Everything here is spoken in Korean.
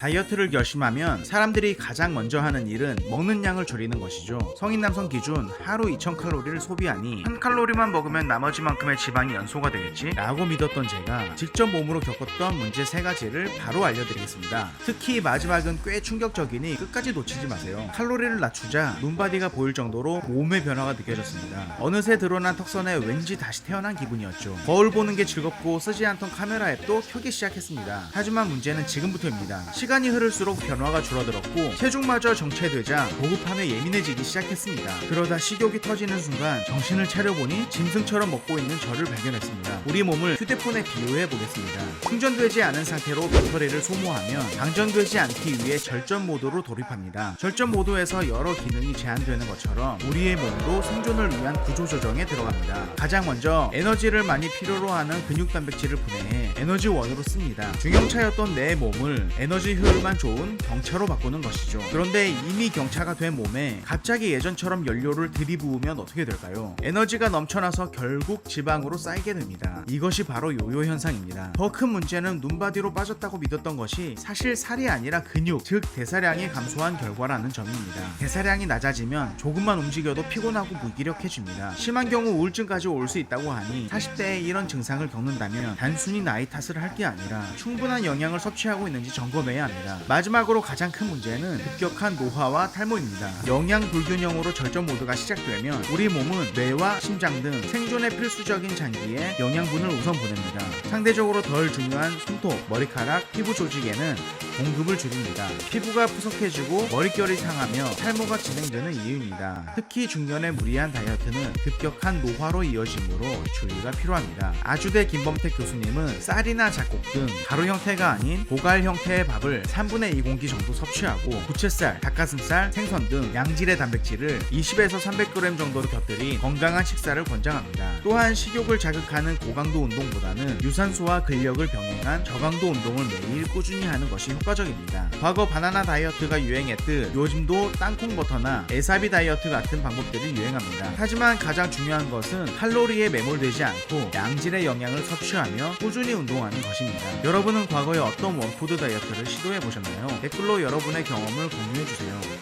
다이어트를 결심하면 사람들이 가장 먼저 하는 일은 먹는 양을 줄이는 것이죠. 성인 남성 기준 하루 2000칼로리를 소비하니 한 칼로리만 먹으면 나머지만큼의 지방이 연소가 되겠지? 라고 믿었던 제가 직접 몸으로 겪었던 문제 3가지를 바로 알려드리겠습니다. 특히 마지막은 꽤 충격적이니 끝까지 놓치지 마세요. 칼로리를 낮추자 눈바디가 보일 정도로 몸의 변화가 느껴졌습니다. 어느새 드러난 턱선에 왠지 다시 태어난 기분이었죠. 거울 보는 게 즐겁고 쓰지 않던 카메라 앱도 켜기 시작했습니다. 하지만 문제는 지금부터입니다. 시간이 흐를수록 변화가 줄어들었고 체중마저 정체되자 보급함에 예민해지기 시작했습니다. 그러다 식욕이 터지는 순간 정신을 차려보니 짐승처럼 먹고 있는 저를 발견했습니다. 우리 몸을 휴대폰에 비유해보겠습니다. 충전되지 않은 상태로 배터리를 소모하면 방전되지 않기 위해 절전 모드로 돌입합니다. 절전 모드에서 여러 기능이 제한되는 것처럼 우리의 몸도 생존을 위한 구조조정에 들어갑니다. 가장 먼저 에너지를 많이 필요로 하는 근육 단백질을 분해해 에너지원으로 씁니다. 중형차였던 내 몸을 에너지 효율만 좋은 경차로 바꾸는 것이죠. 그런데 이미 경차가 된 몸에 갑자기 예전처럼 연료를 들이부으면 어떻게 될까요? 에너지가 넘쳐나서 결국 지방으로 쌓이게 됩니다. 이것이 바로 요요 현상입니다. 더 큰 문제는 눈바디로 빠졌다고 믿었던 것이 사실 살이 아니라 근육, 즉 대사량이 감소한 결과라는 점입니다. 대사량이 낮아지면 조금만 움직여도 피곤하고 무기력해집니다. 심한 경우 우울증까지 올 수 있다고 하니 40대에 이런 증상을 겪는다면 단순히 나이 탓을 할 게 아니라 충분한 영양을 섭취하고 있는지 점검해야 합니다. 마지막으로 가장 큰 문제는 급격한 노화와 탈모입니다. 영양 불균형으로 절전 모드가 시작되면 우리 몸은 뇌와 심장 등 생존에 필수적인 장기에 영양분을 우선 보냅니다. 상대적으로 덜 중요한 손톱, 머리카락, 피부 조직에는 공급을 줄입니다. 피부가 푸석해지고 머릿결이 상하며 탈모가 진행되는 이유입니다. 특히 중년의 무리한 다이어트는 급격한 노화로 이어지므로 주의가 필요합니다. 아주대 김범택 교수님은 쌀이나 잡곡 등 가루 형태가 아닌 보갈 형태의 밥을 3분의 2 공기 정도 섭취하고 부채살, 닭가슴살, 생선 등 양질의 단백질을 20에서 300g 정도로 곁들인 건강한 식사를 권장합니다. 또한 식욕을 자극하는 고강도 운동보다는 유산소와 근력을 병행한 저강도 운동을 매일 꾸준히 하는 것이 효과적입니다. 과거 바나나 다이어트가 유행했듯 요즘도 땅콩 버터나 에사비 다이어트 같은 방법들이 유행합니다. 하지만 가장 중요한 것은 칼로리에 매몰되지 않고 양질의 영양을 섭취하며 꾸준히 운동하는 것입니다. 여러분은 과거에 어떤 원푸드 다이어트를 시도해 보셨나요? 댓글로 여러분의 경험을 공유해 주세요.